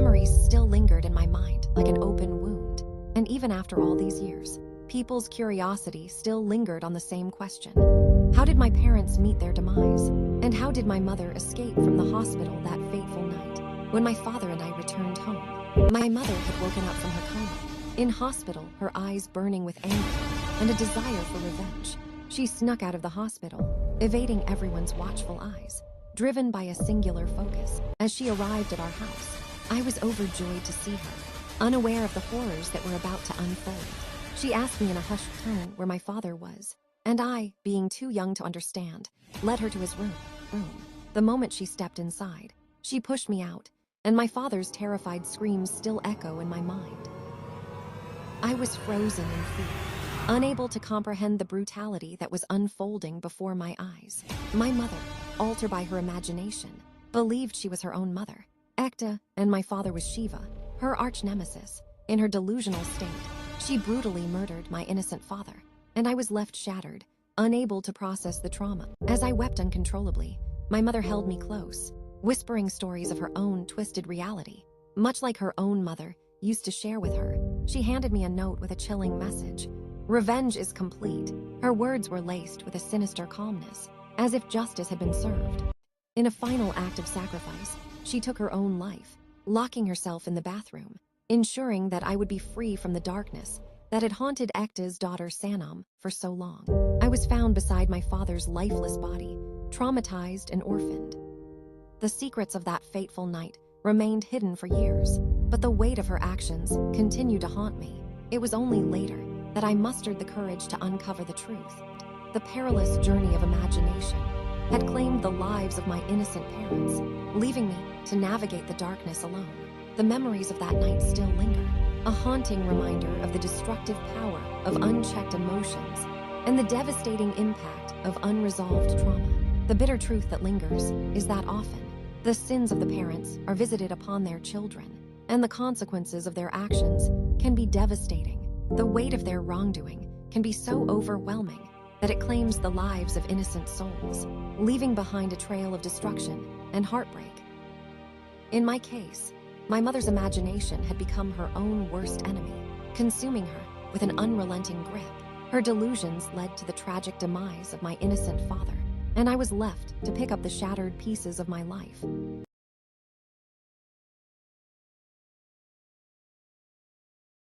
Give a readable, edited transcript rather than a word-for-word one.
memories still lingered in my mind like an open wound. And even after all these years, people's curiosity still lingered on the same question. How did my parents meet their demise? And how did my mother escape from the hospital that fateful night when my father and I returned home? My mother had woken up from her coma. In hospital, her eyes burning with anger and a desire for revenge. She snuck out of the hospital, evading everyone's watchful eyes, driven by a singular focus. As she arrived at our house, I was overjoyed to see her, unaware of the horrors that were about to unfold. She asked me in a hushed tone where my father was, and I, being too young to understand, led her to his room. The moment she stepped inside, she pushed me out, and my father's terrified screams still echo in my mind. I was frozen in fear, unable to comprehend the brutality that was unfolding before my eyes. My mother, altered by her imagination, believed she was her own mother, Ekta, and my father was Shiva, her arch-nemesis. In her delusional state, she brutally murdered my innocent father, and I was left shattered, unable to process the trauma. As I wept uncontrollably, my mother held me close, whispering stories of her own twisted reality. Much like her own mother used to share with her, she handed me a note with a chilling message. Revenge is complete. Her words were laced with a sinister calmness, as if justice had been served. In a final act of sacrifice, she took her own life, locking herself in the bathroom, ensuring that I would be free from the darkness that had haunted Ekta's daughter Sanam for so long. I was found beside my father's lifeless body, traumatized and orphaned. The secrets of that fateful night remained hidden for years, but the weight of her actions continued to haunt me. It was only later that I mustered the courage to uncover the truth. The perilous journey of imagination had claimed the lives of my innocent parents, leaving me to navigate the darkness alone. The memories of that night still linger, a haunting reminder of the destructive power of unchecked emotions and the devastating impact of unresolved trauma. The bitter truth that lingers is that often, the sins of the parents are visited upon their children, and the consequences of their actions can be devastating. The weight of their wrongdoing can be so overwhelming that it claims the lives of innocent souls, leaving behind a trail of destruction and heartbreak. In my case, my mother's imagination had become her own worst enemy, consuming her with an unrelenting grip. Her delusions led to the tragic demise of my innocent father, and I was left to pick up the shattered pieces of my life.